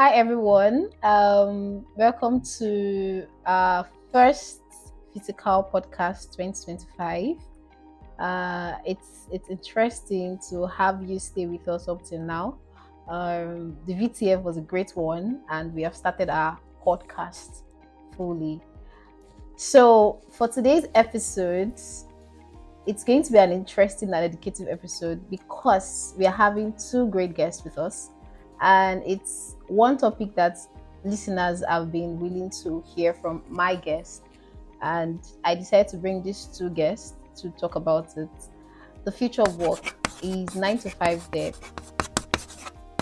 Hi everyone. Welcome to our first physical podcast 2025. It's interesting to have you stay with us up till now. The VTF was a great one, and we have started our podcast fully. So for today's episode, it's going to be an interesting and educative episode because we are having two great guests with us, and it's one topic that listeners have been willing to hear from my guest. And I decided to bring these two guests to talk about it. The future of work is 9 to 5 dead.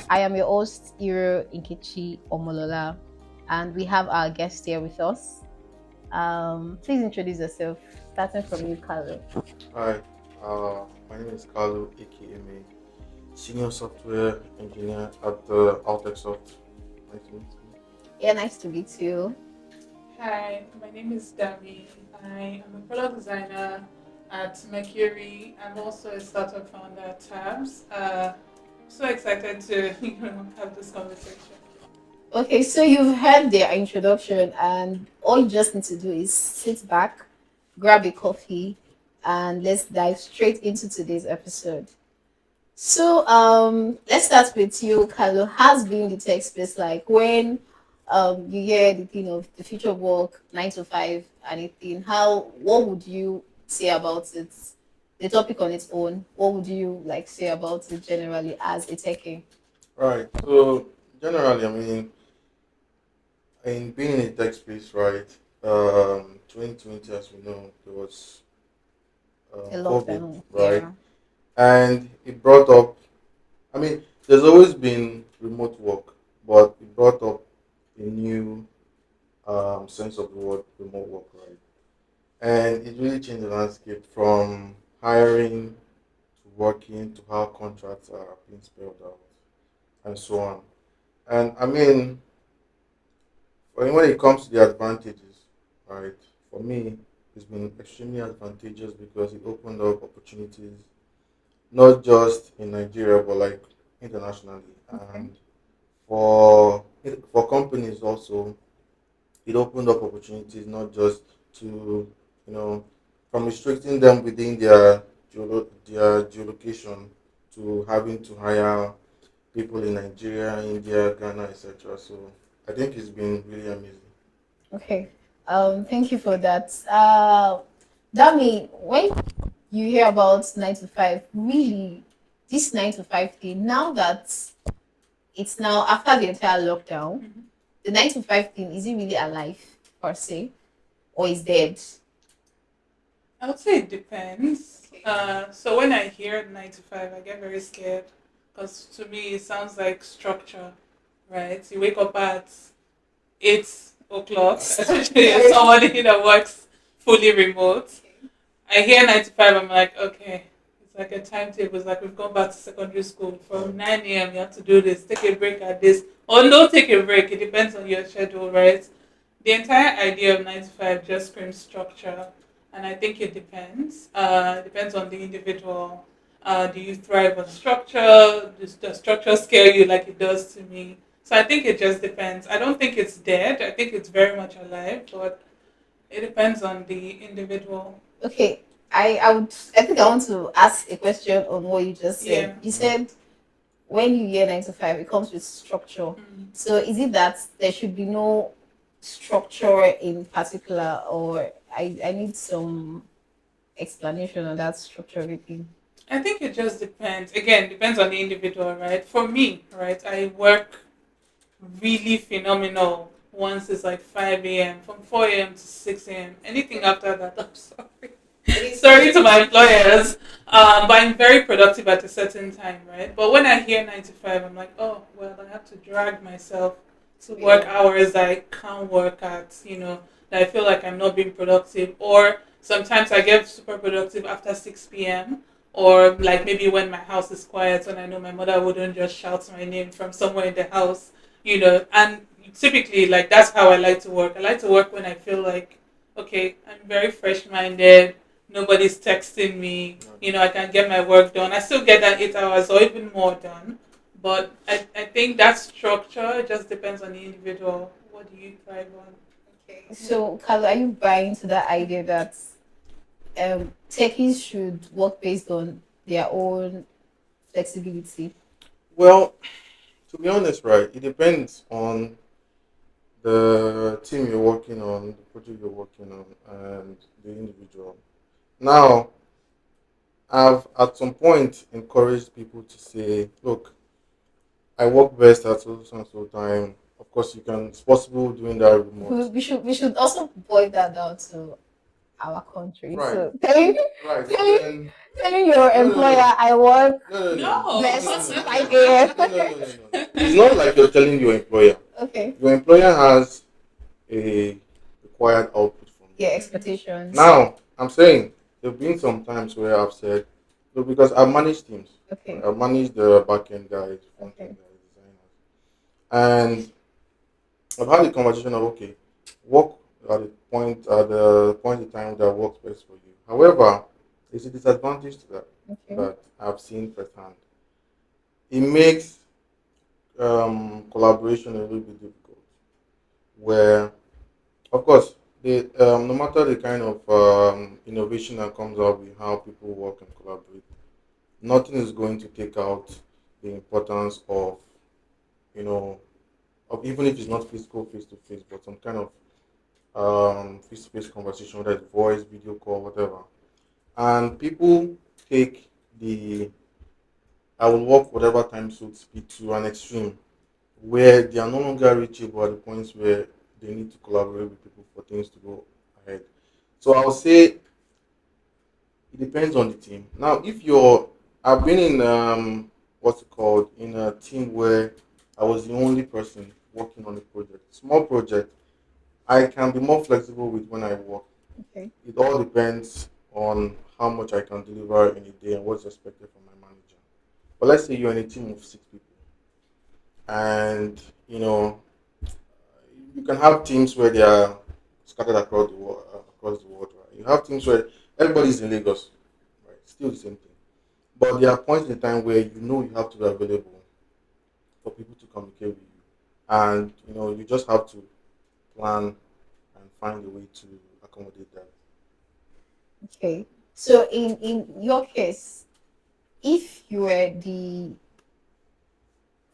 I am your host, Iro Inkechi Omolola, and we have our guest here with us. Please introduce yourself, starting from you, Carlo. Hi, my name is Carlo, aka Senior Software Engineer at the Altexsoft. Nice to meet you. Yeah, nice to meet you. Hi, my name is Dami. I am a product designer at Mercury. I'm also a startup founder at Tabs. So excited to have this conversation. Okay, so you've heard their introduction, and all you just need to do is sit back, grab a coffee, and let's dive straight into today's episode. So, let's start with you, Carlo. Has been the tech space like when you hear the thing of the future of work, 9 to 5, anything? What would you say about it? The topic on its own, what would you like say about it generally as a techie? Right, so generally, in being in the tech space, right, 2020, as we know, there was A COVID, lockdown, right, yeah. and it brought up, there's always been remote work, but it brought up a new sense of the word remote work, right? And it really changed the landscape from hiring to working to how contracts are being spelled out and so on. And when it comes to the advantages, right, for me, it's been extremely advantageous because it opened up opportunities not just in Nigeria but like internationally. Okay. And for companies also, it opened up opportunities not just to, you know, from restricting them within their geolocation to having to hire people in Nigeria, India, Ghana, etc. So I think it's been really amazing. Okay. Thank you for that. That mean when you hear about 9 to 5, really, this 9 to 5 thing, now that it's now after the entire lockdown, Mhm. the 9 to 5 thing, is it really alive per se or is dead? I would say it depends. Okay. So when I hear 9 to 5, I get very scared because to me it sounds like structure, right? You wake up at 8 o'clock, especially if Very somebody that works fully remote. I hear 9 to 5, I'm like, okay, it's like a timetable. It's like we've gone back to secondary school. From 9 a.m., you have to do this, take a break at this, or no, take a break. It depends on your schedule, right? The entire idea of 9 to 5 just screams structure, and I think it depends. It depends on the individual. Do you thrive on structure? Does the structure scare you like it does to me? So I think it just depends. I don't think it's dead. I think it's very much alive, but it depends on the individual. Okay. I think I want to ask a question on what you just said. Yeah. You said when you hear 9 to 5, it comes with structure. Mm. So is it that there should be no structure in particular, or I need some explanation on that structure everything? I think it just depends. Again, depends on the individual, right? For me, right, I work really phenomenal once it's like 5 a.m. From 4 a.m. to 6 a.m. Anything after that, I'm sorry. Sorry to my employers. But I'm very productive at a certain time, right? But when I hear 9 to 5, I'm like, oh, well, I have to drag myself to work hours that I can't work at, that I feel like I'm not being productive. Or sometimes I get super productive after 6 p.m. Or like maybe when my house is quiet and I know my mother wouldn't just shout my name from somewhere in the house, and typically like that's how I like to work. I like to work when I feel like, okay, I'm very fresh minded, nobody's texting me, I can get my work done. I still get that 8 hours or even more done, But I think that structure just depends on the individual. What do you thrive on? Okay. So, Carlo, are you buying to that idea that techies should work based on their own flexibility? Well, to be honest, right, it depends on the team you're working on, the project you're working on, and the individual. Now, I've at some point encouraged people to say, look, I work best at so and so time. Of course, you can. It's possible doing that remote. We should also boil that down to our country. Right, So telling right. But telling then, telling your no, no, no, employer no, I work no, no, no, No, no, no, best no, no, no, 5 a.m. no, no, no, no, no. It's not like you're telling your employer. Okay. Your employer has a required output from Yeah, you. expectations. Now, I'm saying there've been some times where I've said, look, because I've managed teams. Right? Okay. I've managed the back end guys, front end Okay. guys, designers, and I've had a conversation of okay, work at the point in time that works best for you. However, there's a disadvantage to that Okay. that I've seen firsthand. It makes collaboration a little bit difficult. Where, of course, no matter the kind of innovation that comes out with how people work and collaborate, nothing is going to take out the importance of you know of even if it's not physical face to face, but some kind of face to face conversation, whether it's voice, video call, whatever. And people take the I will work whatever time suits me to an extreme where they are no longer reachable at the points where they need to collaborate with people for things to go ahead. So I'll say it depends on the team. Now, if you're, I've been in what's it called in a team where I was the only person working on a project, small project. I can be more flexible with when I work. Okay. It all depends on how much I can deliver in a day and what's expected from my manager. But let's say you're in a team of 6 people, and you can have teams where they are scattered across the world. Right? You have teams where everybody's in Lagos, right? Still the same thing. But there are points in time where you have to be available for people to communicate with you, and you just have to plan and find a way to accommodate that. Okay. So in your case, if you were the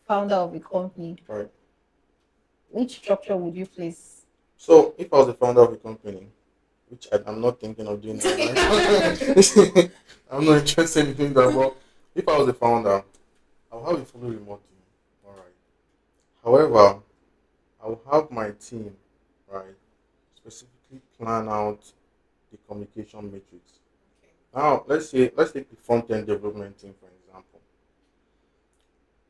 founder of a company, Right. which structure would you place? So if I was the founder of a company, which I'm not thinking of doing that, right? I'm not interested in doing that. But if I was the founder, I'll have a fully remote team. All right. However, I'll have my team, right, specifically plan out the communication matrix. Now, let's take the front end development team for example.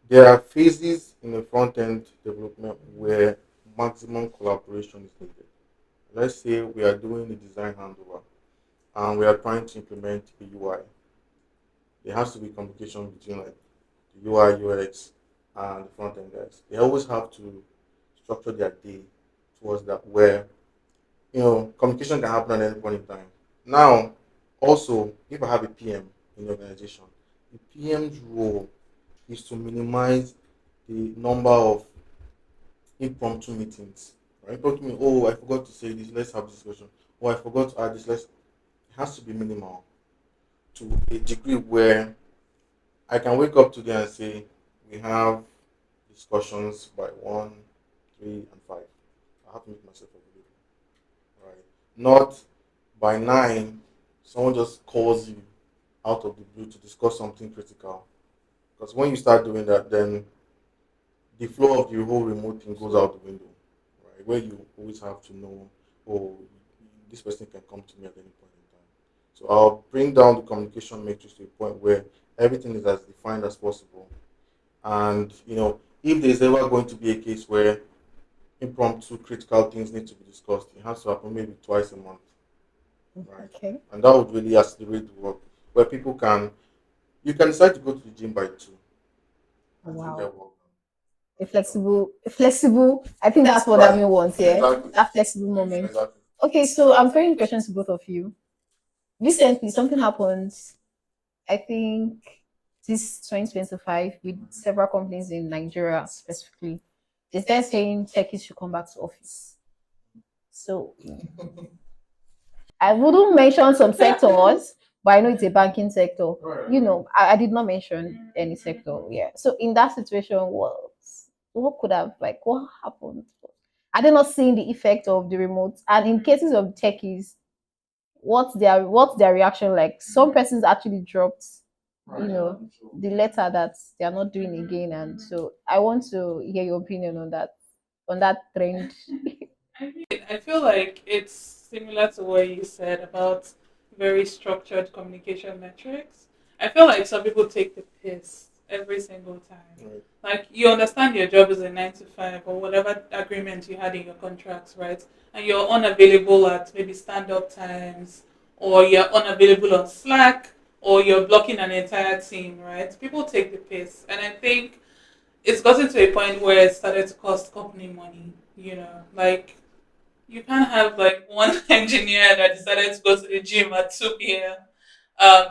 There are phases in the front end development where maximum collaboration is needed. Let's say we are doing the design handover and we are trying to implement a UI. There has to be communication between like the UI, UX, and the front end guys. They always have to structure their day towards that where communication can happen at any point in time. Now, also, if I have a PM in the organization, the PM's role is to minimize the number of impromptu meetings. Right? Impromptu meeting, oh, I forgot to say this, let's have this discussion. Or I forgot to add this, it has to be minimal to a degree where I can wake up today and say, we have discussions by 1, 3, and 5. I have to make myself available. Right? Not by 9, someone just calls you out of the blue to discuss something critical. Because when you start doing that, then the flow of the whole remote thing goes out the window, right? Where you always have to know, oh, this person can come to me at any point in time. So I'll bring down the communication matrix to a point where everything is as defined as possible. And if there's ever going to be a case where impromptu critical things need to be discussed, it has to happen maybe twice a month, right? Okay. And that would really accelerate the work where people can you can decide to go to the gym by 2 and still Wow. get work A flexible. I think that's what done. that Right. mean wants, yeah. Exactly. That flexible moment. Exactly. Okay, so I'm throwing questions to both of you. Recently, something happened. I think this 2025 with several companies in Nigeria specifically. They started saying techies should come back to office. So I wouldn't mention some sectors, but I know it's a banking sector. You know, I did not mention any sector. Yeah. So in that situation, what could have like what happened? Are they not seeing the effect of the remote? And in cases of techies, what's their reaction like? Some persons actually dropped, you know, the letter that they are not doing again. And so I want to hear your opinion on that trend. I feel like it's similar to what you said about very structured communication metrics. I feel like some people take the piss every single time. Right. Like you understand your job is a 9 to 5 or whatever agreement you had in your contracts, right? And you're unavailable at maybe stand up times, or you're unavailable on Slack, or you're blocking an entire team, right? People take the piss. And I think it's gotten to a point where it started to cost company money, like you can't have like one engineer that decided to go to the gym at 2 p.m.,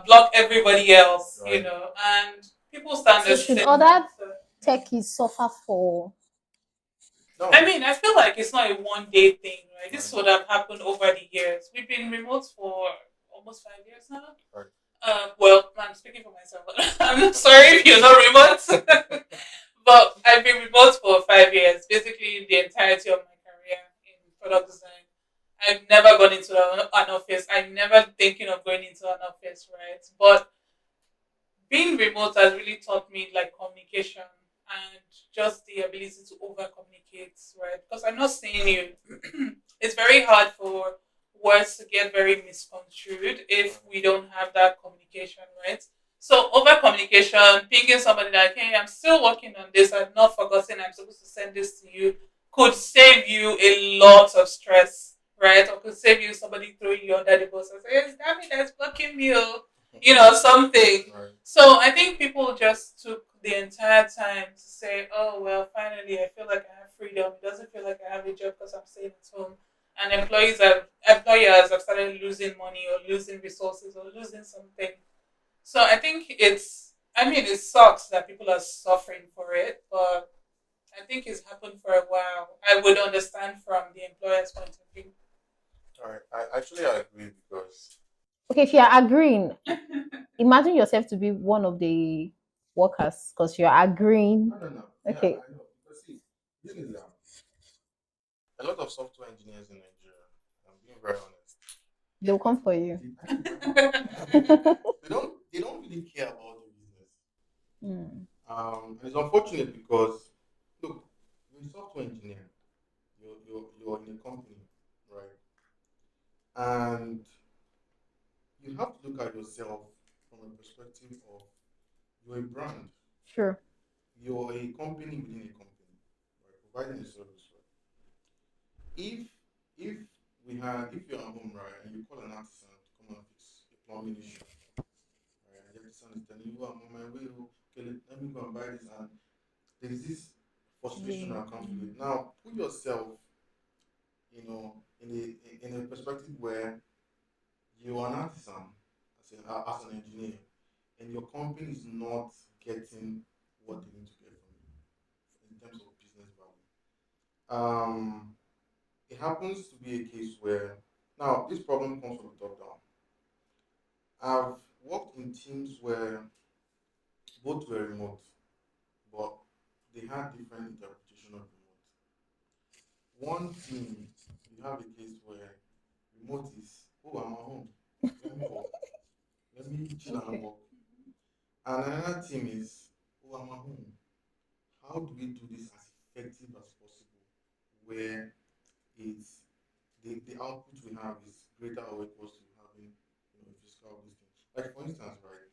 block everybody else, Right. and people start So should understanding. other techies suffer for? I No. mean, I feel like it's not a 1 day thing, right? This Right. would have happened over the years. We've been remote for almost 5 years now. Right. Well, I'm speaking for myself. I'm sorry if you're not remote, but I've been remote for 5 years, basically the entirety of my career in product design. I've never gone into an office. I'm never thinking of going into an office, right? But being remote has really taught me like communication and just the ability to over communicate, right? Because I'm not saying you, it's very hard for words to get very misconstrued if we don't have that communication, right? So over communication, pinging somebody like, hey, I'm still working on this, I've not forgotten, I'm supposed to send this to you, could save you a lot of stress, right? Or could save you somebody throwing you under the bus and say, hey, damn it, that's blocking me, oh, something. Right. So I think people just took the entire time to say, "Oh well, finally, I feel like I have freedom. It doesn't feel like I have a job because I'm staying at home." And employers have started losing money or losing resources or losing something. So I think I mean, it sucks that people are suffering for it, but I think it's happened for a while. I would understand from the employer's point of view. All right. I actually agree because Okay, if you're agreeing, imagine yourself to be one of the workers because you're agreeing. no, no, no. Yeah, Okay, I know. Because see, this is a lot of software engineers in Nigeria. I'm being very honest. they'll come for you. I know, I know. They don't really care about the business. Mm, And it's unfortunate because look, you're a software engineer. You're in a company, right? And you have to look at yourself from a perspective of you're a brand. sure. You're a company within a company, right? Providing a service, right? If if if you're at home, right, and you call an artisan to come and fix a plumbing issue, right, and the artisan is telling you, "Oh, I'm on my way. Oh, okay, let me go and buy this," and there's this frustration Yeah. that comes with it. Now, put yourself, in a perspective where you're an artisan as an engineer, and your company is not getting what they need to get from you in terms of business value. It happens to be a case where now this problem comes from the top down. I've worked in teams where both were remote, but they had different interpretation of remote. One team, you have a case where remote is, oh, I'm at home. Let me work. Let me chill and Okay. work. And another team is, oh, I'm at home. How do we do this as effective as possible? Where it's the output we have is greater or equals to having a physical this thing. Like for instance, right?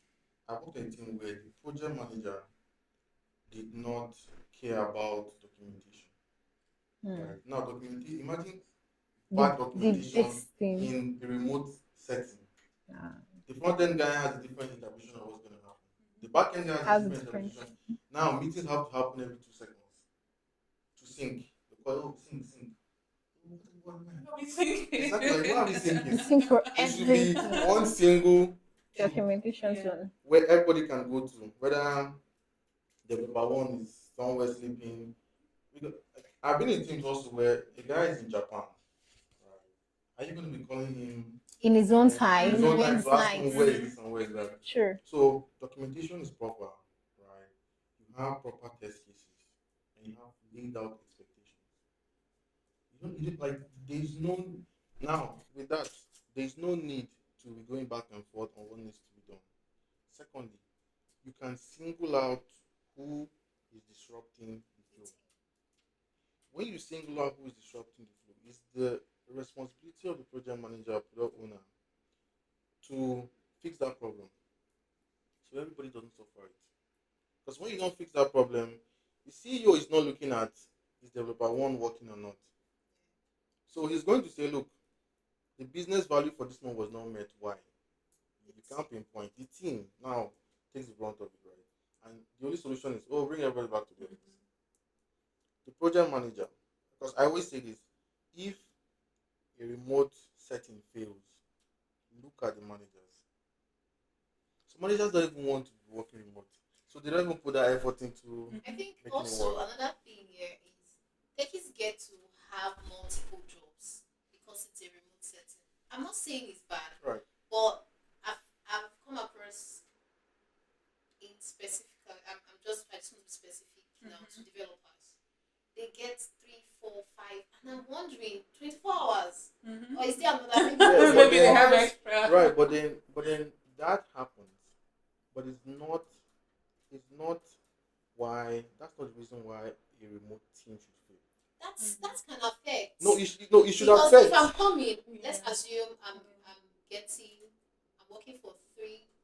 I worked in a team where the project manager did not care about documentation. Mm. Right now, documentation. Imagine The bad the documentation this thing. in a remote setting. Uh, The front end guy has a different interpretation of what's going to happen. The back end guy has a has a different different. interpretation. Now, meetings have to happen every 2 seconds to sync. They call it, oh, sync, sync. What, What are we thinking? exactly, like, what are we You thinking? think for It should be everything. one single. Documentation Yeah. zone. where everybody can go to, whether developer one is somewhere sleeping. Because I've been in teams also where a guy is in Japan. Right? Are you going to be calling him In his own in his time own when time Mhm. it's to ask night. him where is this and where is that? Sure. So documentation is proper, right? You have proper test cases and you have laid out expectations. You don't like there's no now with that there's no need to be going back and forth on what needs to be done. Secondly, you can single out who is disrupting the flow. When you single out who is disrupting the flow, it's the responsibility of the project manager, product owner, to fix that problem so everybody doesn't suffer it. Because when you don't fix that problem, the CEO is not looking at is developer one working or not. So he's going to say, look, the business value for this one was not met. Why? You can't pinpoint. The team now takes the brunt of it, right? And the only solution is, oh, bring everybody back to the office. The project manager, because I always say this, if a remote setting fails, look at the managers. So managers don't even want to be working remote. So they don't even put that effort into I think making it also work. another thing here is techies get to have multiple jobs because it's a remote setting. I'm not saying it's bad, Right. but I've come across in specific. I just want to be specific now to developers. They get 3, 4, 5, and I'm wondering 24 hours. Mhm. Or is there another maybe Yeah, but Maybe they then have hours? extra. right, but then that happens. But it's not why that's not the reason why a remote team should fail. That's kind of affect. No, it should Because affect. if I'm coming, let's Yeah. assume I'm working for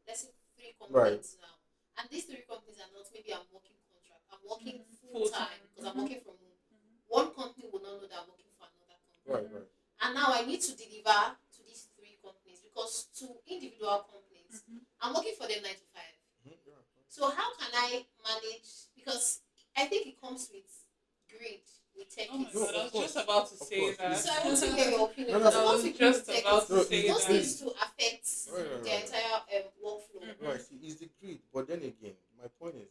let's say three Right. companies now, and these three companies are not maybe I'm working contract, I'm working Mhm. full time because I'm Mhm. working from home. One company will not know that I'm working for another company, Right, right. and now I need to deliver to these three companies because two individual companies, I'm working for them 9 to 5. Mhm, yeah. So how can I manage? Because I think it comes with greed with Oh my techies. No, god, I of was just course. about to Of say course. that. So I want to hear your opinion No, no, because I it was comes with greed with just techies. about to no, say it's Those greed. that. things to affect Right, right, the right, right. entire workflow. Right. See, it's the greed. But then again, my point is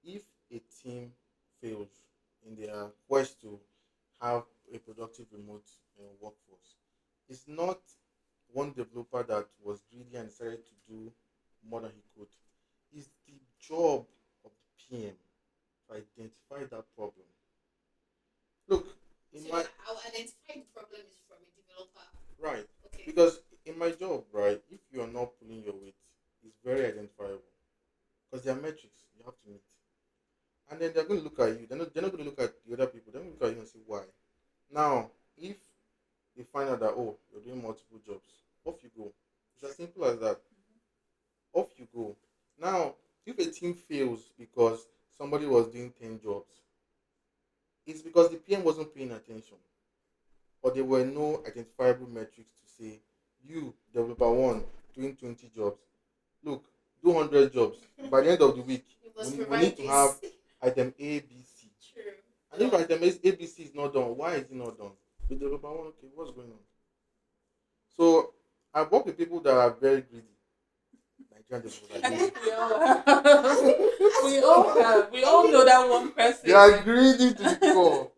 if a team fails in their quest to have a productive remote workforce, it's not one developer that was greedy and decided to do more than he could. It's the job of the PM to identify that problem. Look, in So my I'll identify the problem is from a developer. right, Okay. because in my job, right, if you are not pulling your weight, it's very identifiable because there are metrics you have to meet, and then they're going to look at you. They're not going to look at the other people. They're going to look at you and say why. Now, if they find out that oh you're doing multiple jobs, off you go. It's as simple as that. Off you go. Now, if a team fails because somebody was doing 10 jobs, it's because the PM wasn't paying attention, or there were no identifiable metrics to say you developer one doing 20 jobs. Look, do 100 jobs. By the end of the week, You must we provide need to have this. item A, B, C. True. And if item A, B, C is not done, why is it not done? With developer one, okay, what's going on? So I've worked with people that are very greedy. Nigerian developers I are think greedy. we all have. We all have. We I all think know that one person. They are greedy to the core.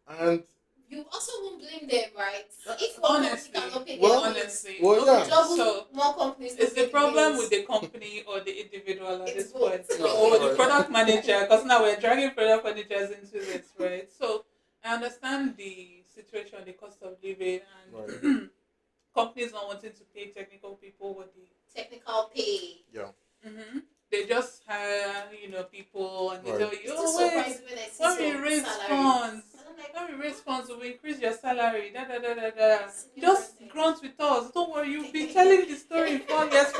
And you also won't blame them, right? that, If one company Honestly, cannot pay well, their bills, honestly. well, Okay, yeah. double so more companies is don't the pay the problem bills. with the company or the individual at It's this point? both. No, Or the right. product manager? Because now we're dragging product managers into this, right? So I understand the situation, the cost of living, Right. and companies not wanting to pay technical people what they. Technical pay. Yeah. They just hire, people, and they Right. tell you, It's still oh wait, surprising when I see when we some raise salaries. funds, And I'm like, when we raise funds, we increase your salary. Da da da da da. senior Just person. grunt with us. Don't worry, you'll be telling the story in 4 years.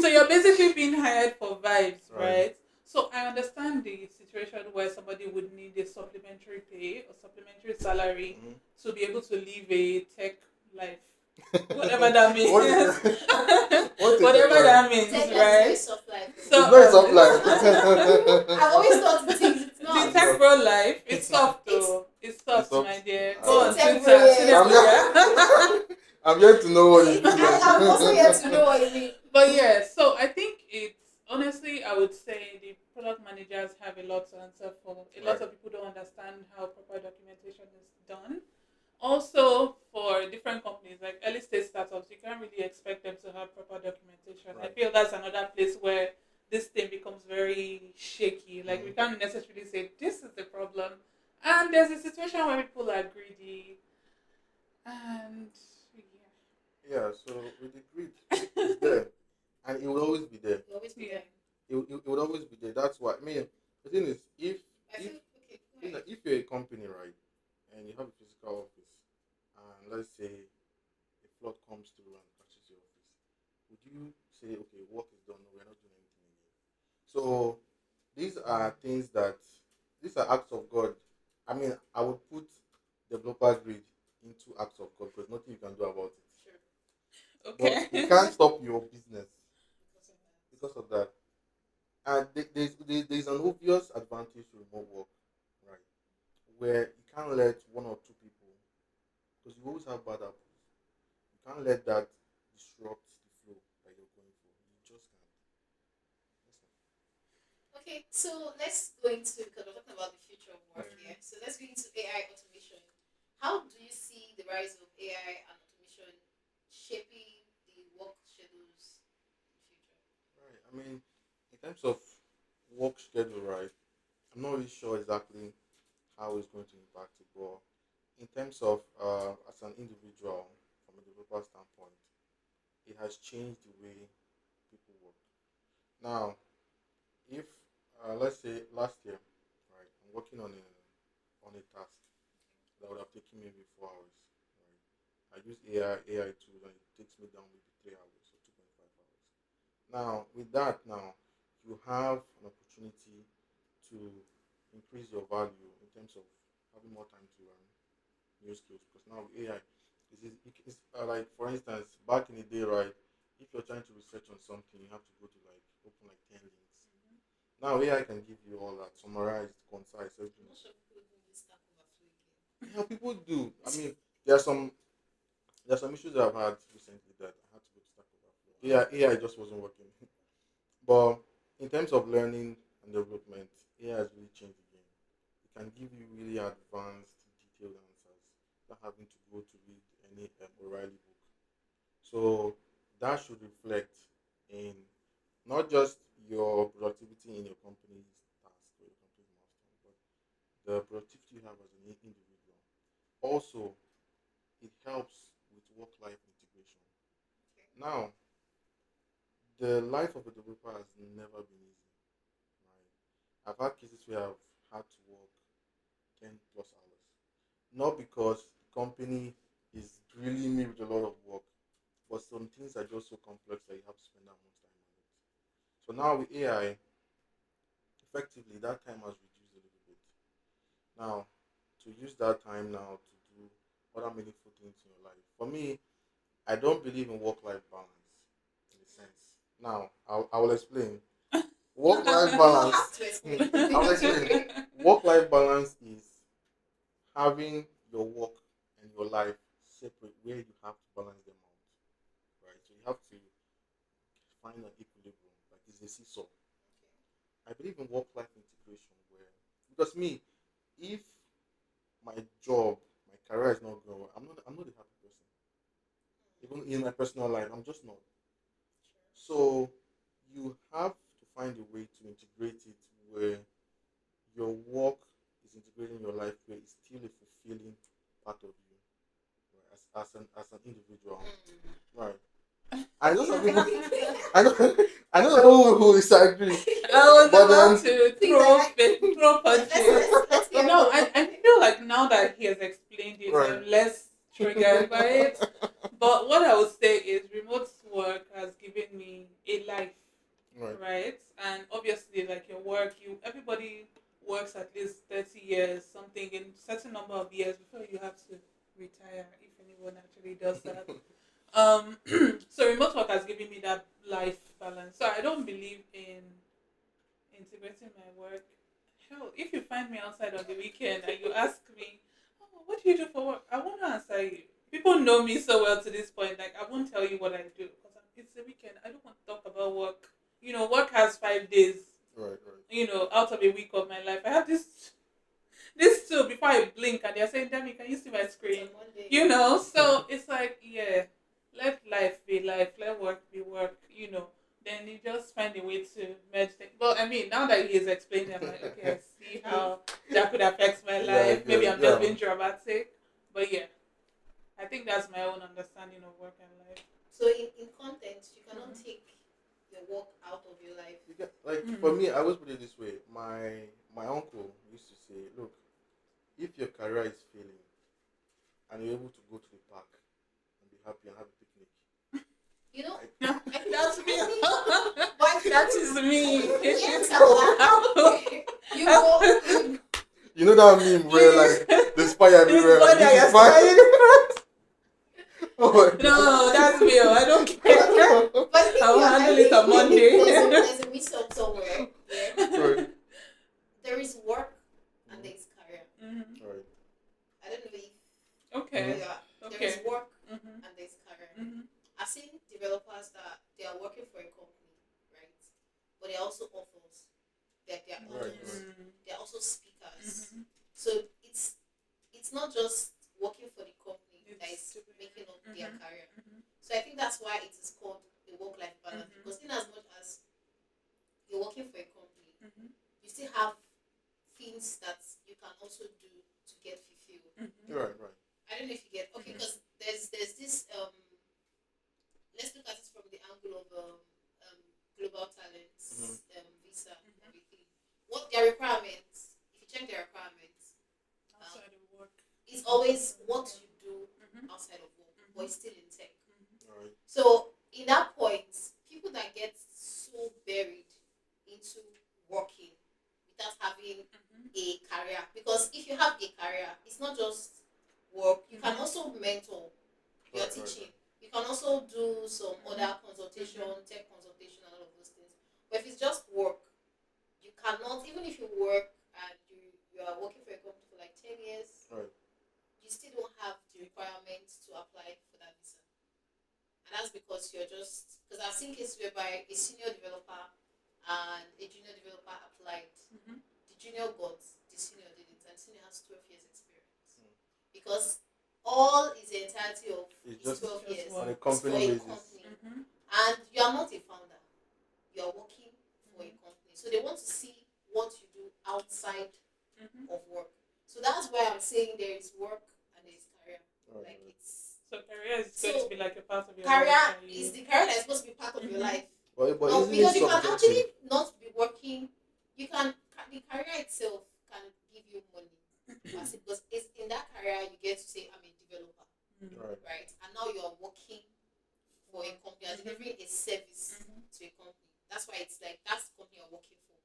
So you're basically being hired for vibes, Right. right? So I understand the situation where somebody would need a supplementary pay or supplementary salary Mhm. to be able to live a tech life, whatever that means. What is what's a Whatever tech that life? means, Tech life is right? very soft life. So It's not a soft life. I've always thought it's the not. tech bro life, it's soft It's though. It's It's soft, soft. my dear. I Go don't on know. Tech Twitter, bro, see yeah. them. I'm yet to know what it I'm is. also here to know what you mean. But yes, Also, for different companies like early stage startups, you can't really expect them to have proper documentation. I Right. feel that's another place where this thing becomes very shaky. Like we Mhm. can't necessarily say this is the problem, and there's a situation where people are greedy, and Yeah, so with the greed, it's yeah, there, and it will always be there. Will always be yeah. there. It would always be there. That's why. I mean, the thing is, I if feel okay. Go you know, ahead. if you're a company, right, and you have a physical office, and let's say a flood comes through and crashes your office, would you say, okay, work is done, no, we're not doing anything again? So these are things that these are acts of God. I mean, I would put developer greed into acts of God because nothing you can do about it. Sure. But Okay. you can't stop your business Because of that. because of that. And there's an obvious advantage to remote work, right? Where you can't let one or two people, because you always have bad apples, you can't let that disrupt the flow that you're going for. You just can't. Just Okay, so let's go into because we're talking about the future of can't. work here. So let's go into AI automation. How do you see the rise of AI and automation shaping the work schedules in the future? Right. I mean, in terms of work schedule, right? I'm not really sure exactly how it's going to impact it, but in terms of as an individual, from a developer standpoint, it has changed the way people work. Now, if let's say last year, right, I'm working on a task that would have taken maybe 4 hours, right? I use AI tools and it takes me down maybe 3 hours or 2.5 hours. Now, with that, now you have an opportunity to increase your value in terms of having more time to learn new skills because now with AI, it's like for instance, back in the day, right? If you're trying to research on something, you have to go to like open like 10 links. Now AI can give you all that, summarized, concise, everything. Most of people even use Stack Overflow again. Yeah, people do. I mean, there are some there are some issues that I've had recently that I had to go to Stack Overflow. AI just wasn't working. But in terms of learning and development, AI has really changed the game. It can give you really advanced, detailed answers, not having to go to read any O'Reilly book. So that should reflect in not just your productivity in your company's task or your company's milestone, but the productivity you have as an individual. Also, it helps with work-life integration. Okay. Now, the life of a developer has never been easy, right? I've had cases where I've had to work 10 plus hours. Not because the company is drilling me with a lot of work, but some things are just so complex that you have to spend that much time on it. So now with AI, effectively that time has reduced a little bit. Now, to use that time now to do other meaningful things in your life. For me, I don't believe in work-life balance in a sense. Now, I will explain. Work-life You balance. have to explain. I will explain. Work-life balance is having your work and your life separate, where you have to balance them out, right? So you have to find an equilibrium, like it's a seesaw. I believe in work-life integration, where because me, if my job, my career is not going well, I'm not a happy person. Even in my personal life, I'm just not. So you have to find a way to integrate it where your work is integrating your life, where it's still a fulfilling part of you, right? As an individual, right? I know some people. I know. I know some people who disagree, I was but about then to Please, I, throw let's punches. let's hear No, more. I feel like now that he has explained it, right. I'm less triggered by it. But what I would say is remote work has given me a life, Right. right? And obviously, like your work, everybody works at least 30 years, something in certain number of years before you have to retire, if anyone actually does that. Um, so remote work has given me that life balance. So I don't believe in integrating my work. Hell, if you find me outside on the weekend and you ask me, "Oh, what do you do for work?" I won't answer you. People know me so well to this point. Like I won't tell you what I do because it's the weekend. I don't want to talk about work. Work has 5 days. Right. Right. Out of a week of my life, I have This too, before I blink, and they're saying, "Demi, can you see my It's screen?" on Monday. You know, so it's like, yeah, let life be life, let work be work. You know, then you just find a way to merge things. Well, I mean, now that he's explained, I'm like, okay, I see how that could affect my Yeah, I life. get Maybe it. I'm just Yeah. being dramatic, but yeah, I think that's my own understanding of work and life. So in content, you cannot take your work out of your life. You get, like for Mm-hmm. me, I always put it this way. My uncle used to say, look, if your career is failing and you're able to go to the park and be happy and have a picnic, You know, No, I think that's me. why That is me. yes, Allah. You go, you you know that meme where Please, like there's fire this everywhere boy and that this you're is fire. smiling. Oh my No, that's me. I don't okay. care. god. But I think I'll I handle it think on Monday. there's a mix up somewhere. Yeah, Right. there is work and there is career. Mhm. Right. I don't know if Okay. yeah, there is Okay. work Mhm. and there is career. Mhm. I've seen developers that they are working for a company, right? But they're also authors, they're Right. authors, Right. Mm. they're also speakers. Mhm. So it's not just working for the company that It's is to be. making up their Mhm. career. Mhm. So I think that's why it is called a work-life balance Mhm. because in as much as you're working for a company, Mhm. you still have things that you can also do to get fulfilled. Mhm. Right. Right. I don't know if you get okay Mhm. because there's this let's look at it from the angle of global Mm-hmm. talents visa Mhm. everything. What their requirements? If you check their requirements, um, Outside of work. it's always what you do Mhm. outside of work, but Mhm. it's still in tech. Mhm. Right. So in that point, people that get so buried into working without having Mhm. a career, because if you have a career, it's not just work. You can Mhm. also mentor. You're Right. Right. teaching. You can also do some Mhm. other consultation, Mhm. tech consultation, and all of those things. But if it's just work, you cannot. Even if you work and you are working for a company for like 10 years, Right. you still don't have the requirements to apply for that visa. And that's because you're just because I've seen cases whereby a senior developer and a junior developer applied. Mhm. The junior got, the senior didn't, and the senior has 12 years experience because all is the entirety of It's his just 12 Just years on a work. is for company a basis. company, Mhm. and you are not a founder. You are working for a Mhm. company, so they want to see what you do outside Mhm. of work. So that's why I'm saying there is work and there is career. Right. Like Right. it's So career is going to so be like a part of your career life that is you. the career that's supposed to be part of your Mhm. life. But No, isn't it because you can actually subjective? not be working. You can the career itself can give you money. Because it's in that career you get to say I'm a developer, Mhm. Right. right? And now you are working for a company, you're Mhm. delivering a service Mhm. to a company. That's why it's like that's the company you're working for.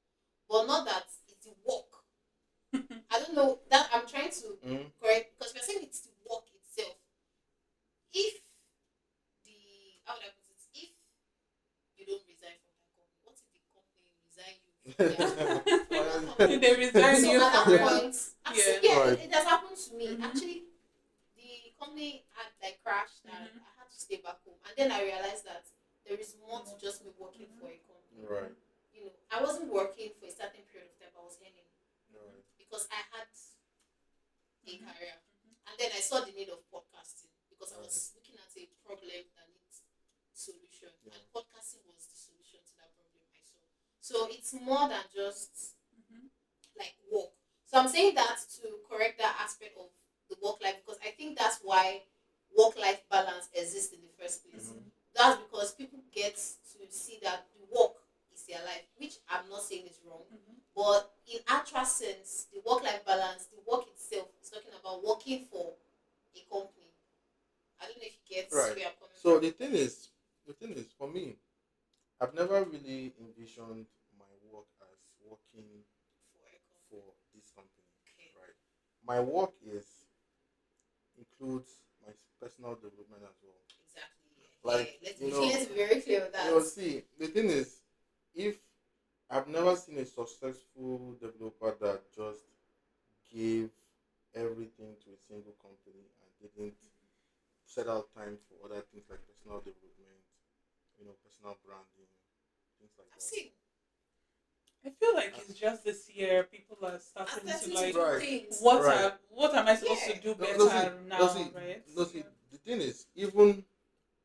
But not that it's the work. I don't know that I'm trying to Mm-hmm. correct because we're saying it's the work itself. If the how would I put it? If you don't resign from that company, what if the company resign you from their company? They resign So you at from that your. point, I've seen Yeah. yeah, Right. it has happened to me. Mhm. Actually, the company had like crashed and Mhm. I had to stay back home. And then I realized that there is more to just me working Mhm. for a company. Right. You know, I wasn't working for a certain period of time, I was earning Right. because I had a Mhm. career. And then I saw the need of podcasting because I Right. was looking at a problem that needs solution. Yeah. And podcasting was the solution to that problem I saw. So it's more than just Mhm. like work. So I'm saying that to correct that aspect of the work life because I think that's why work life balance exists in the first place. Mm-hmm. Mhm. That's because people get to see that the work is their life, which I'm not saying is wrong. Mhm. But in actual sense, the work life balance, the work itself is talking about working for a company. I don't know if you get Right. where I'm coming So from. the thing is, for me, I've never really envisioned my work as working For a company. for this company. Okay. Right. My work is includes my personal development as well. Exactly. Yeah. Like Yeah. Let's you be know, let's be very clear on that. see, the thing is, if I've never seen a successful developer that just gave everything to a single company and didn't set out time for other things like personal development, personal branding, things like I've that. seen I feel like Uh, it's just this year people are I'm starting to starting to like do right, things. right. what am I supposed to Yeah. do No, no, see, better no, now, see, right? no, Yeah. see. The thing is, even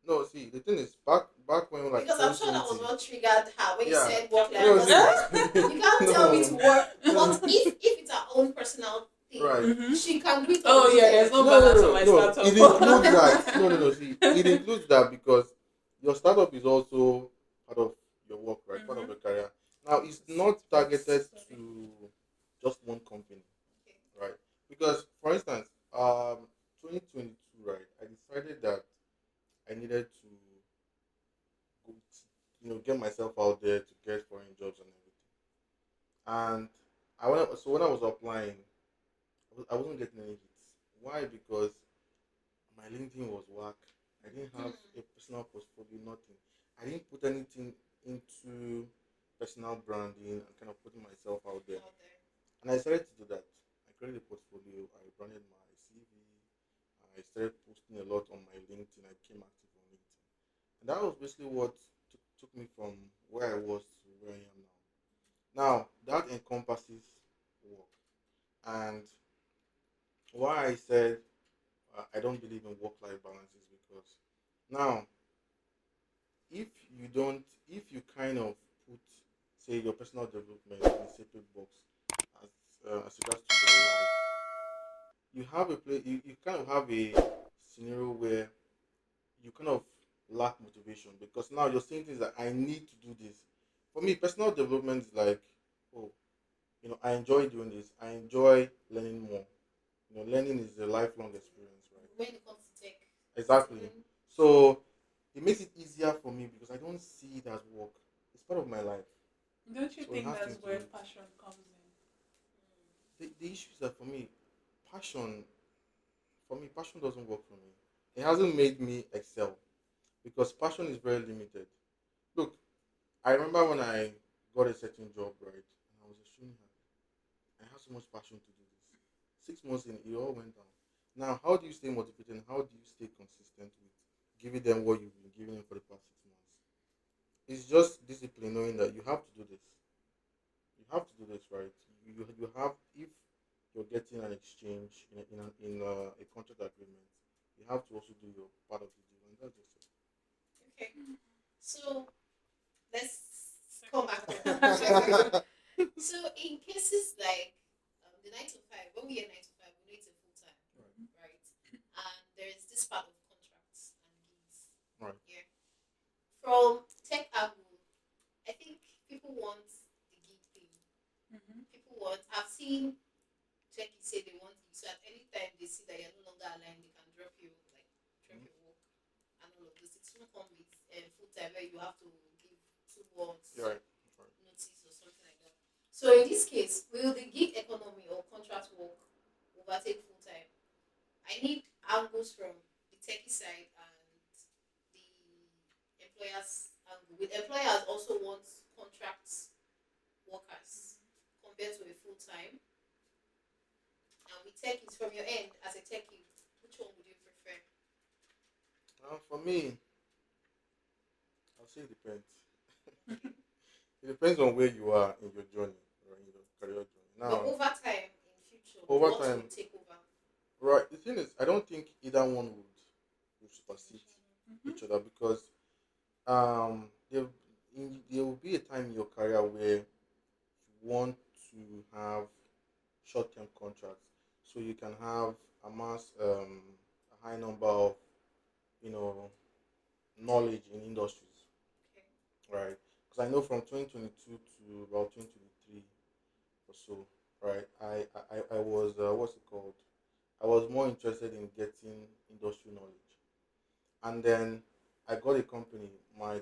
no, see, the thing is, back when like Because I'm sure that was 2020, what triggered her when you yeah, said Of work life. no, Because course. like see, you can't tell me to no, work. But no, if it's her own personal thing, right. Mm-hmm. she can do it on Oh the yeah, there's weekend. no No, no, balance on no, my no. startup. It includes that. No, no, no. See, it includes that because your startup is also part of your work, right? Part of Mm-hmm. your career. Now, it's Six not targeted months. Sorry. to just one company, Okay. right? Because, for instance, 2022, right? I decided that I needed to go, get myself out there to get foreign jobs and everything. And so when I was applying, I wasn't getting any hits. Why? Because my LinkedIn was whack. I didn't have a personal portfolio, nothing. I didn't put anything into personal branding and kind of putting myself out there. Out there. And I started to do that. I created a portfolio, I branded my CV, I started posting a lot on my LinkedIn, I became active on LinkedIn. And that was basically what took me from where I was to where I am now. Now, that encompasses work. And why I said I don't believe in work life balance is because now if you kind of put say your personal development in a separate box as as regards to your life, you have a play you kind of have a scenario where you kind of lack motivation because now you're saying things that I need to do this. For me, personal development is like, oh, I enjoy doing this, I enjoy learning more. Learning is a lifelong experience, right? When it comes to tech. Exactly. Mm-hmm. So it makes it easier for me because I don't see it as work. It's part of my life. Don't you So it think has to that's into where it. passion comes in? The issue is that for me, passion passion doesn't work for me. It hasn't made me excel because passion is very limited. Look, I remember when I got a certain job, right? And I was extremely happy. I had so much passion to do this. 6 months in, it all went down. Now, how do you stay motivated and how do you stay consistent with giving them what you've been giving them for the past 6 months? It's just discipline, knowing that you have to do this. You have to do this, right? You have, if you're getting an exchange in a contract agreement, you have to also do your part of the deal, and that's just Okay. So let's come back to that. it. So in cases like the 9 to 5, when we get 9 to 5, we know it's a full time, Right, right? And there's this part of contracts and gigs. right. Yeah. From tech angle, I think people want the gig thing. Mm-hmm. People want. I've seen techies say they want gig, so at any time they see that you're no longer aligned, they can drop Mhm. your work and all of those. It won't come with full time where you have to give 2 months You're right. Right. notice or something like that. So in this case, will the gig economy or contract work overtake full time? I need angles from the techie side and the employers angle. Will employers also want contract workers compared to a full time? And with techies from your end as a techie, which one would you prefer? For me, I'll say it depends. Okay. It depends on where you are in your journey, or in your career journey. But Now, over time in future, over what will time, take over? right? The thing is, I don't think either one would supersede Mm-hmm. each other because there will be a time in your career where you want to have short-term contracts, so you can have amass a high number of you know knowledge in industries, Okay. right? Because I know from 2022 to about 2023 or so, right? I was what's it called? I was more interested in getting industry knowledge, and then I got a company,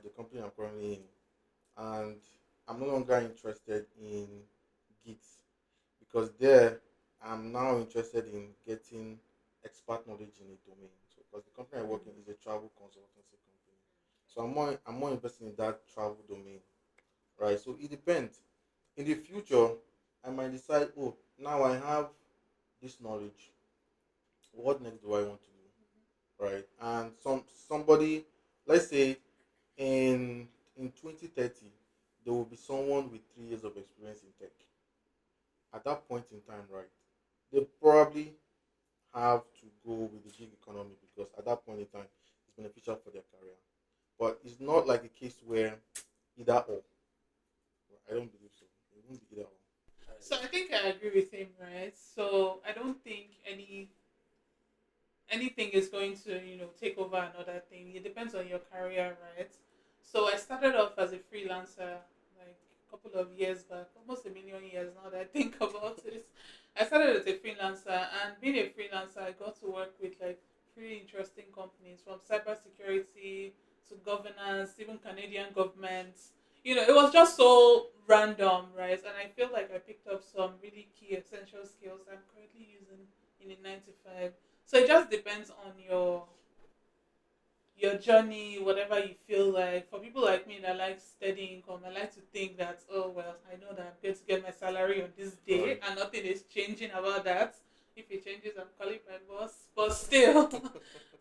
the company I'm currently in, and I'm no longer interested in Git because there I'm now interested in getting expert knowledge in a domain. So because the company I work in is a travel consultancy company, so I'm more invested in that travel domain, right? So it depends. In the future, I might decide, oh, now I have this knowledge. What next do I want to do, right? And somebody, let's say in 2030, there will be someone with 3 years of experience in tech. At that point in time, right, they probably have to go with the gig economy because at that point in time, it's beneficial for their career. But it's not like a case where either or. I don't believe so. It won't be either or. So I think I agree with him, right? So I don't think anything is going to take over another thing. It depends on your career, right? So I started off as a freelancer like a couple of years back, almost a million years now that I think about it. I started as a freelancer, and being a freelancer, I got to work with like pretty interesting companies, from cybersecurity to governance, even Canadian government. It was just so random, right? And I feel like I picked up some really key essential skills I'm currently using in a 9 to 5. So it just depends on your journey, whatever you feel like. For people like me that like steady income, I like to think that, oh well, I know that I'm going to get my salary on this day Right. and nothing is changing about that. If it changes, I'm calling my boss. But still,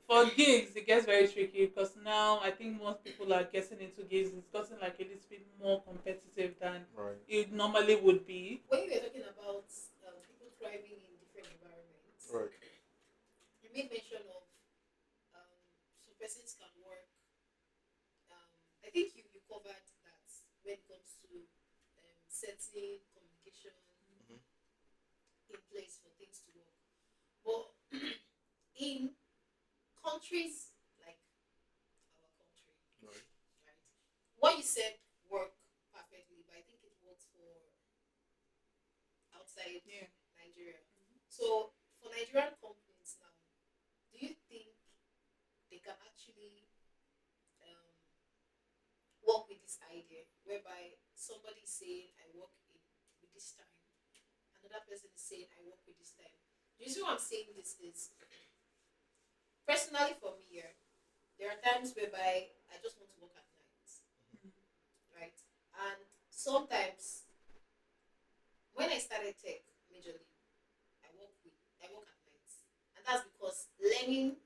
for gigs, it gets very tricky because now I think most people are getting into gigs. It's gotten like a little bit more competitive than Right. it normally would be. When you were talking about people thriving in different environments, Right. you made mention of some persons can work. I think you covered that when it comes to setting communication Mhm. in place for things to work. But in countries like our country, Right. right? What you said work perfectly, but I think it works for outside Yeah. Nigeria. So for Nigerian companies now, do you think they can actually um, work with this idea whereby somebody is saying I work in with this time, another person is saying I work with this time. The reason why I'm saying this is personally for me here, there are times whereby I just want to work at night, right? And sometimes when I started tech majorly, I work at night, and that's because learning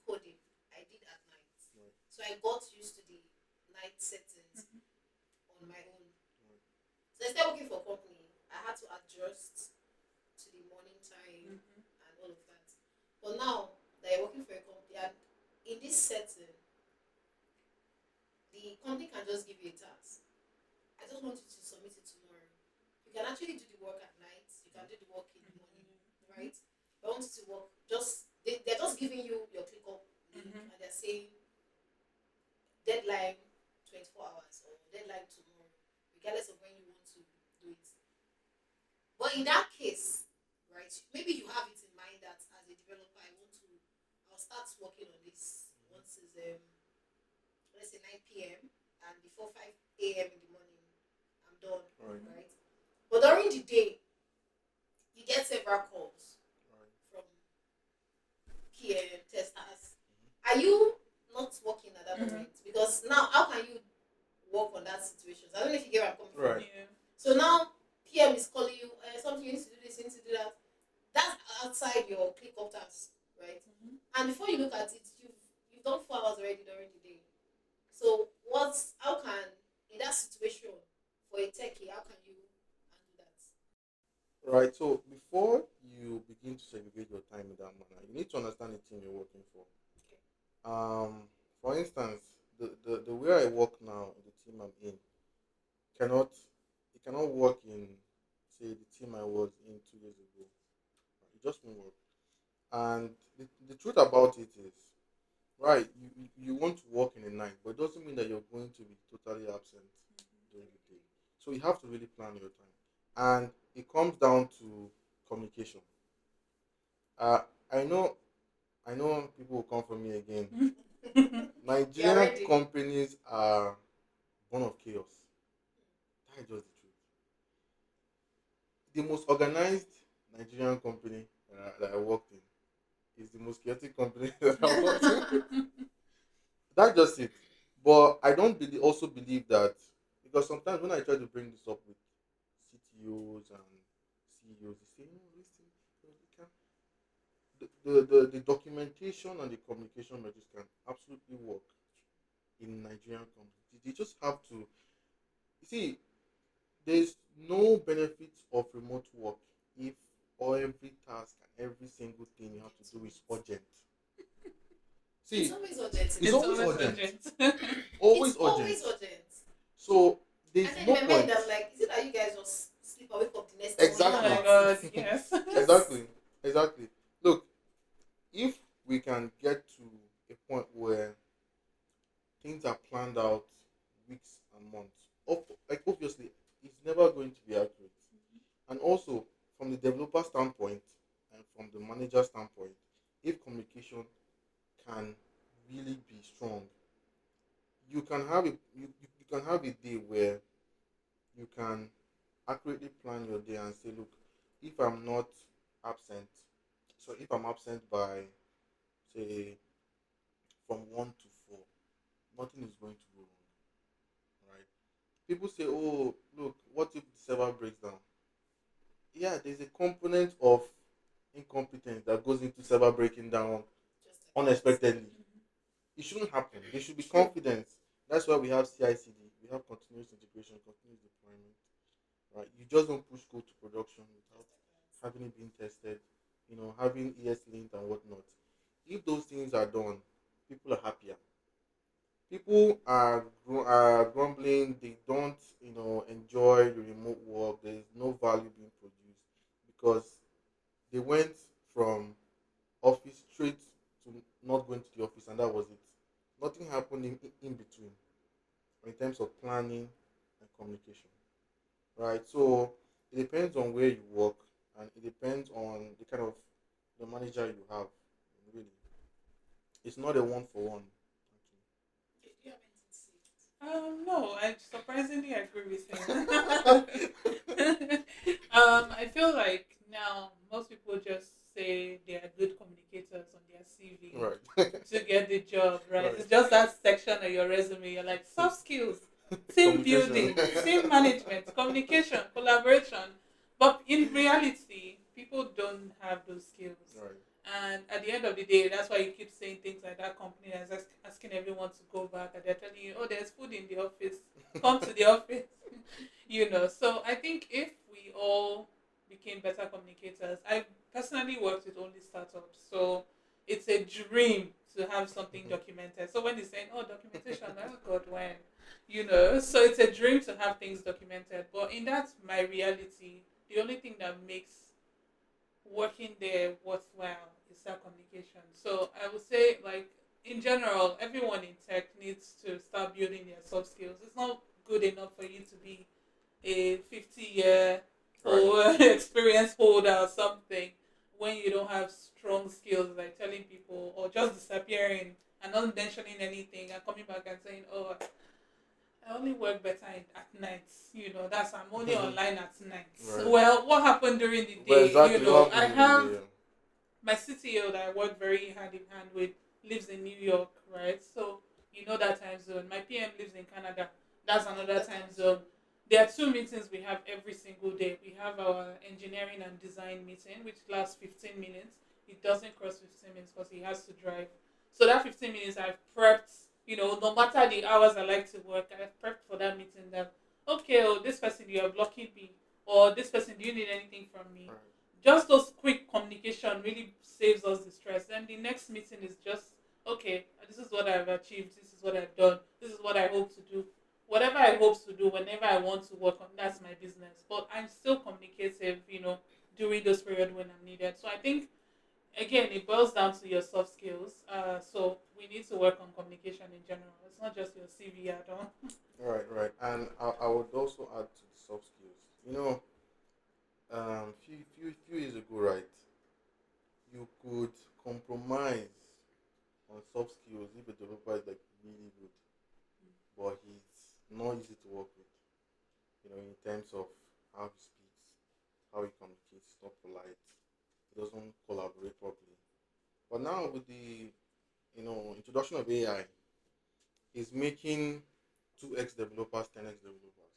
coding I did at night, Right. so I got used to the night settings on my own. Right. So instead of working for a company, I had to adjust to the morning time and all of that. But now that you're working for a company and in this setting, the company can just give you a task. I just want you to submit it tomorrow. You can actually do the work at night. You can do the work in the morning, right? But I want you to work. They're just giving you your ClickUp link Mm-hmm. and they're saying deadline 24 hours or deadline tomorrow, regardless of when you want to do it. But in that case, right, maybe you have it in mind that as a developer, I'll start working on this once it's let's say 9 p.m. and before 5 a.m. in the morning, I'm done, Right. right? But during the day, you get several calls Right. from PM testers. Are you not working at that moment? Because now, how can you work on that situation? So I don't know if you get where I'm coming from. Right. Yeah. So now, PM is calling you, something you need to do this, you need to do that. That's outside your click up task, right? And before you look at it, you've done 4 hours already during the day. So how can in that situation for a techie, how can you handle that? Right. So before you begin to segregate your time in that manner, you need to understand the team you're working for. Okay. For instance, the way I work now in the team I'm in cannot it cannot work in say the team I was in 2 years ago. It just won't work. And the truth about it is, right, you want to work in the night, but it doesn't mean that you're going to be totally absent during the day. So you have to really plan your time. And it comes down to communication. Uh, I know I know people will come for me again. You're Nigerian ready. companies are born of chaos. That is just the truth. The most organized Nigerian company that I worked in is the most chaotic company that I worked in. That's just it. But I don't also believe that because sometimes when I try to bring this up with CTOs and CEOs, they say, "No, listen, we can." The documentation and the communication measures can absolutely work in Nigerian companies. They just have to You see, there's no benefit of remote work if all every task and every single thing you have to Get to do is it. urgent. It's See, always urgent in it's It's this always always business. urgent. urgent. Always It's always urgent. urgent. So And there's then in no my mind, point. I'm like, is it that you guys just sleep and wake up the next morning Oh my Exactly. about it? god, yes. Yes. Exactly. Exactly. Look, if we can get to a point where things are planned out weeks and months, like obviously it's never going to be accurate. And also from the developer standpoint and from the manager standpoint, if communication can really be strong, you can have a day where you can accurately plan your day and say, look, if I'm not absent, so if I'm absent by say from 1 to 4, nothing is going to go wrong, right? People say, oh, look, what if the server breaks down? Yeah, there's a component of incompetence that goes into server breaking down Just like that. unexpectedly. It shouldn't happen. There should be True. confidence. That's why we have CI/CD. We have continuous integration, continuous deployment. Right? You just don't push code to production without Just like that. having it being tested. Having ES linked and whatnot. If those things are done, people are happier. People are grumbling. They don't enjoy the remote work. There's no value being produced because they went from office straight to not going to the office, and that was it. Nothing happened in between in terms of planning and communication, right? So it depends on where you work, and it depends on the kind of the manager you have. Really, it's not a one for one. Okay, do you have anything to say? No, I surprisingly agree with him. Actually. I feel like now most people just say they are good communicators on their CV Right. to get the job, right? Right. It's just that section of your resume. You're like soft skills, team Communication. building, team management, communication, collaboration. But in reality, people don't have those skills. Right. And at the end of the day, that's why you keep saying things like that company is asking everyone to go back, and they're telling you, oh, there's food in the office, come to the office. So I think if we all became better communicators, I personally worked with only startups, so it's a dream to have something documented. So when they're saying, oh, documentation, oh God, when? So it's a dream to have things documented. But in that, my reality, the only thing that makes working there worthwhile is that communication. So I would say, like, in general, everyone in tech needs to start building their soft skills. It's not good enough for you to be a 50-year Right. experience holder or something when you don't have strong skills, like telling people or just disappearing and not mentioning anything and coming back and saying, oh, I only work better at nights. That's I'm only online at nights. Right. Well, what happened during the But day? exactly what I happened during the have day? my CTO that I work very hand in hand with lives in New York, right? So that time zone. My PM lives in Canada. That's another Another time time zone. zone. There are two meetings we have every single day. We have our engineering and design meeting, which lasts 15 minutes. It doesn't cross 15 minutes because he has to drive. So that 15 minutes I've prepped, no matter the hours I like to work, I've prepped for that meeting that, okay, oh, this person, you are blocking me. Or this person, do you need anything from me? Right. Just those quick communication really saves us the stress. Then the next meeting is just, okay, this is what I've achieved, this is what I've done, this is what I hope to do. Whatever I hope to do, whenever I want to work on, that's my business. But I'm still communicative, during those periods when I'm needed. So I think, again, it boils down to your soft skills. So we need to work on communication in general. It's not just your CV at all. Right. Right. And I would also add to the soft skills. Few years ago, right, you could compromise on soft skills if a developer is like really good, but he's not easy to work with. In terms of how he speaks, how he communicates, he's not polite. He doesn't collaborate properly. But now with the introduction of AI, is making 2x developers 10x developers.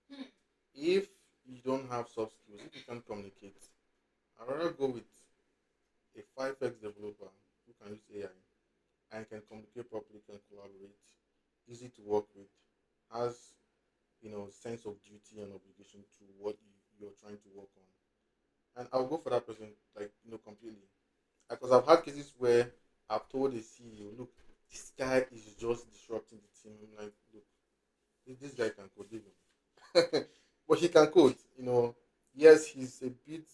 Hmm. If you don't have soft skills, if you can't communicate, I'd rather go with a 5x developer who can use AI and can communicate properly, can collaborate, easy to work with, has sense of duty and obligation to what you're trying to work on. And I'll go for that person, like, completely. Because I've had cases where I've told the CEO, look, this guy is just disrupting the team. I'm like, look, this guy can code, leave him. But he can code. Yes, he's a bit,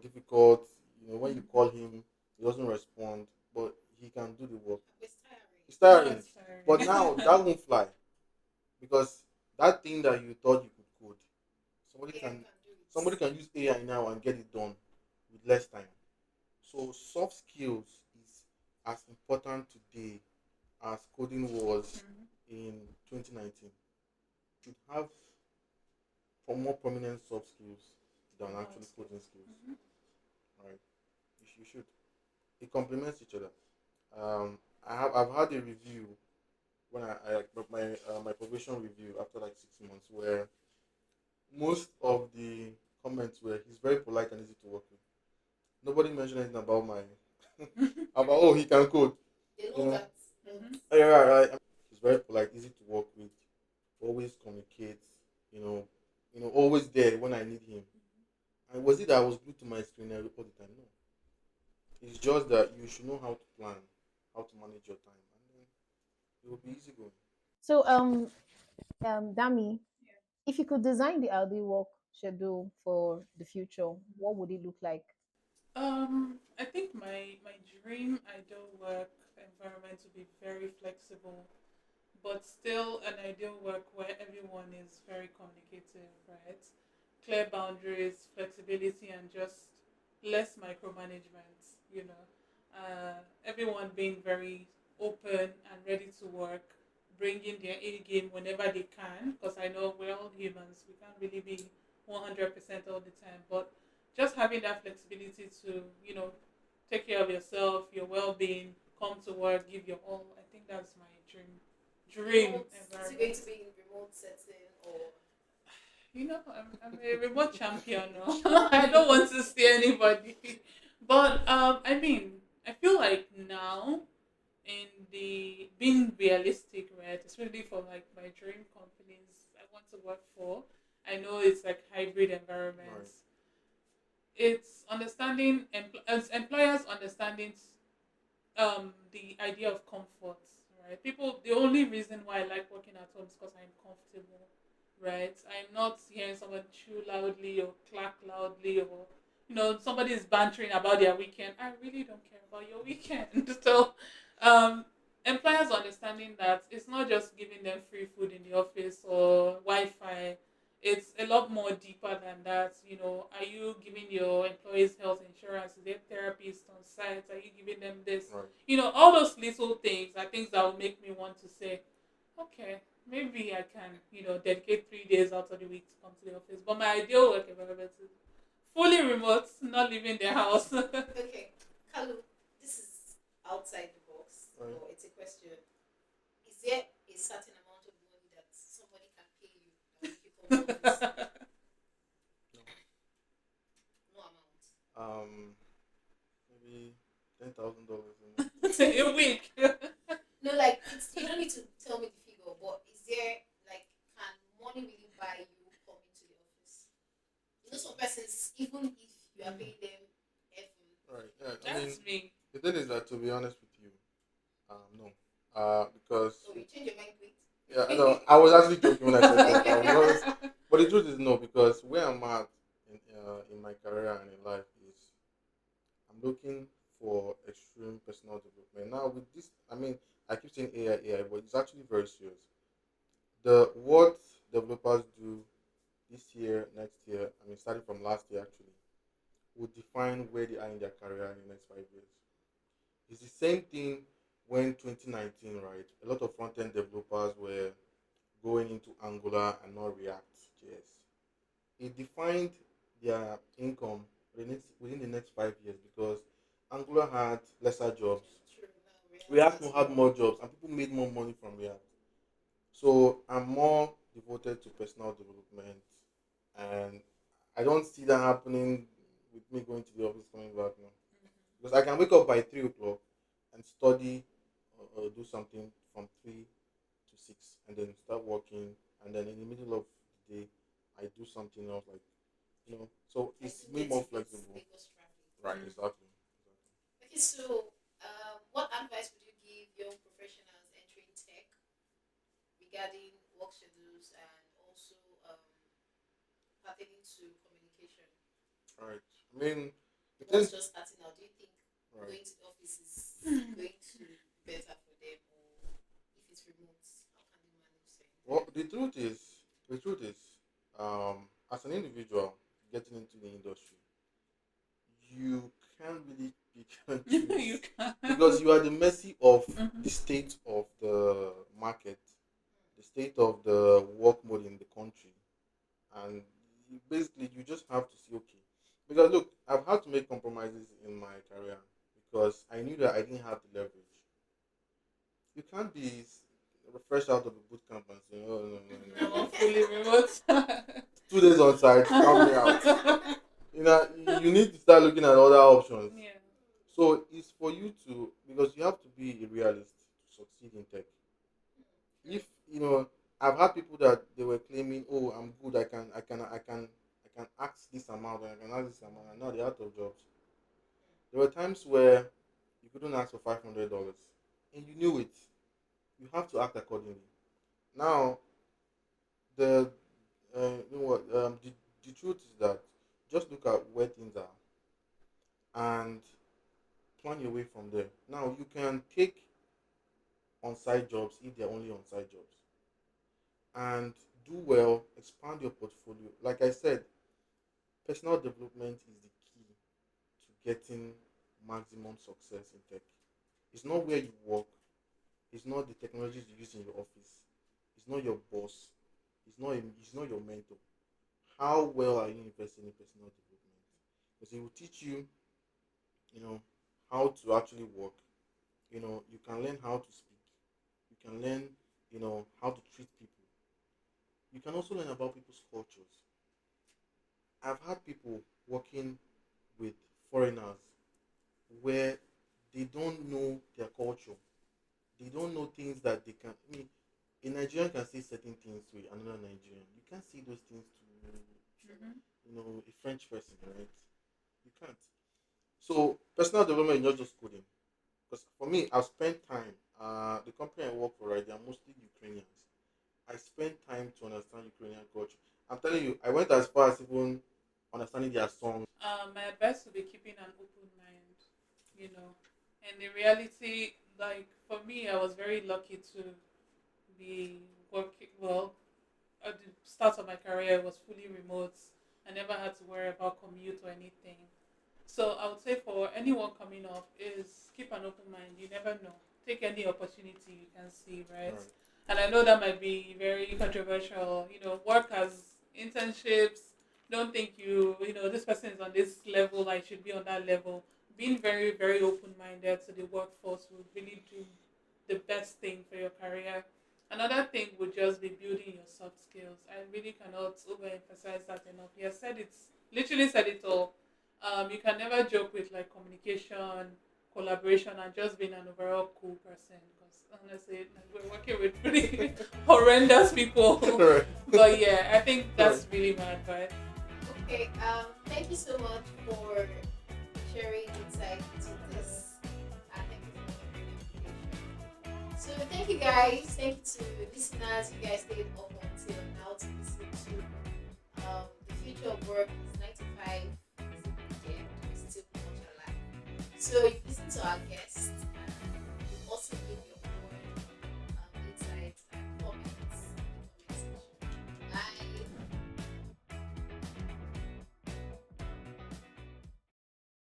difficult. When you call him, he doesn't respond, but he can do the work. It's tiring. It's No, tiring. it's tiring. But now that won't fly because that thing that you thought you could code, somebody AI can can do it. somebody can use AI now and get it done with less time. So soft skills is as important today as coding was Mhm. in 2019. Should have for more prominent soft skills than Hard actually coding skills. skills. Mhm. Right? You should. It complements each other. I've had a review when my probation review after like 6 months where most of the comments were he's very polite and easy to work with. Nobody mentioned anything about my about he can code. They You know know, that. But Mhm. yeah, right. He's very polite, easy to work with, always communicates. You know, always there when I need him. And was it that I was glued to my screen all the time? No, it's just that you should know how to plan, how to manage your time, and then it will be easy going. So, Dami, if you could design the ideal work schedule for the future, what would it look like? I think my dream ideal work environment would be very flexible, but still an ideal work where everyone is very communicative, right? Clear boundaries, flexibility, and just less micromanagement. You know, everyone being very open and ready to work, bringing their A game whenever they can. Because I know we're all humans; we can't really be 100% all the time, but just having that flexibility to take care of yourself, your well-being, come to work, give your all. I think that's my dream remote, is it going environment. to be in remote setting or I'm a remote champion. No? I don't want to see anybody. But I mean, I feel like now in the being realistic, right? Especially for like my dream companies I want to work for. I know it's like hybrid Right, environments. It's understanding as employers understanding the idea of comfort, right? People, the only reason why I like working at home is because I'm comfortable, right? I'm not hearing someone chew loudly or clack loudly, or somebody is bantering about their weekend. I really don't care about your weekend. So um employers understanding that it's not just giving them free food in the office or Wi-Fi. It's a lot more deeper than that. Are you giving your employees health insurance? Is there therapists on site? Are you giving them this? right, All those little things are things that will make me want to say, okay, maybe I can, dedicate 3 days out of the week to come to the office. But my ideal work environment is fully remote, not leaving the house. okay, Kalu, this is outside the box, right. but it's a question. Is there a certain amount of money that somebody can pay you that will make you come to office? No amount. Maybe $10,000. A week. No, like it's you don't need to tell me the figure, but is there like can money really buy you coming to the office? Some persons, even if you are paying them heaven, Right. Yeah. I mean, That's me. the thing is that to be honest with you, no. Because oh, you change your mind quick. yeah, I know. I was actually joking when I said 10,000. But the truth is no, because where I'm at in my career and in life is I'm looking for extreme personal development. Now with this, I mean, I keep saying AI, but it's actually very serious. The what developers do this year, next year, I mean, starting from last year actually, will define where they are in their career in the next 5 years. It's the same thing when 2019, right? A lot of front end developers were going into Angular and not React JS. It defined their income within the next 5 years because Angular had lesser jobs, True. Now React React has had more. more jobs, and people made more money from React. So I'm more devoted to personal development, and I don't see that happening with me going to the office coming back now. Because I can wake up by 3 o'clock and study or do something from 3 to 6 and then start working and then in the middle of the day, I do something else like So I it's do way get more to beat flexible. Lagos traffic. Right, Mm. exactly. Okay, so what advice would you give young professionals entering tech regarding work schedules and also pertaining to communication? Right. I mean, the The thing. ones just starting out, do you think Right. going to the office is going to be better for them, or if it's remote, how can they manage saying Well, the truth is, as an individual getting into the industry, you can't really pick and You choose can. because you are the mercy of Mhm. the state of the market, the state of the work mode in the country, and basically you just have to see okay. Because look, I've had to make compromises in my career because I knew that I didn't have the leverage. You can't be fresh out of a boot camp and say, "Oh no, no, no, I no, no. want fully remote. 2 days on site, count me out." You need to start looking at other options. Yeah. So it's for you to because you have to be a realist to succeed in tech. If I've had people that they were claiming, "Oh, I'm good. I can ask this amount and I can ask this amount," and now they're out of jobs. There were times where you couldn't ask for $500, and you knew it. You have to act accordingly. Now, the you know what? The truth is that just look at where things are and plan your way from there. Now, you can take on-site jobs if they're only on-site jobs and do well, expand your portfolio. Like I said, personal development is the key to getting maximum success in tech. It's not where you work, it's not the technologies you use in your office, it's not your boss, it's not your mentor. How well are you investing in personal development? Because it will teach you, you know, how to actually work. You can learn how to speak. You can learn, how to treat people. You can also learn about people's cultures. I've had people working with foreigners where they don't know their culture. They don't know things that they can. I mean, a Nigerian can say certain things to another Nigerian. You can't say those things to, Mhm. a French person, right? You can't. So personal development is not just coding. Because for me, I've spent time. The company I work for, right, they are mostly Ukrainians. I spent time to understand Ukrainian culture. I'm telling you, I went as far as even understanding their songs. My advice would be keeping an open mind, you know. And in reality, like for me, I was very lucky to be working. Well, at the start of my career, it was fully remote. I never had to worry about commute or anything. So I would say for anyone coming up is keep an open mind. You never know. Take any opportunity you can see, right? Right. And I know that might be very controversial. Work as internships. Don't think this person is on this level. I should be on that level. Being very very open minded to the workforce would really do the best thing for your career. Another thing would just be building your soft skills. I really cannot overemphasize that enough. He has said it's literally said it all. You can never joke with like communication, collaboration, and just being an overall cool person. Because honestly, like, we're working with pretty horrendous people. Right. But yeah, I think Right. that's really my advice. Okay, thank you so much for sharing insight into this. And thank you for the great information. So thank you guys. Thank you to listeners. You guys stayed up until now to listen to the future of work is 95 is a weekend. We're still much alive. So you listen to our guests. You've also been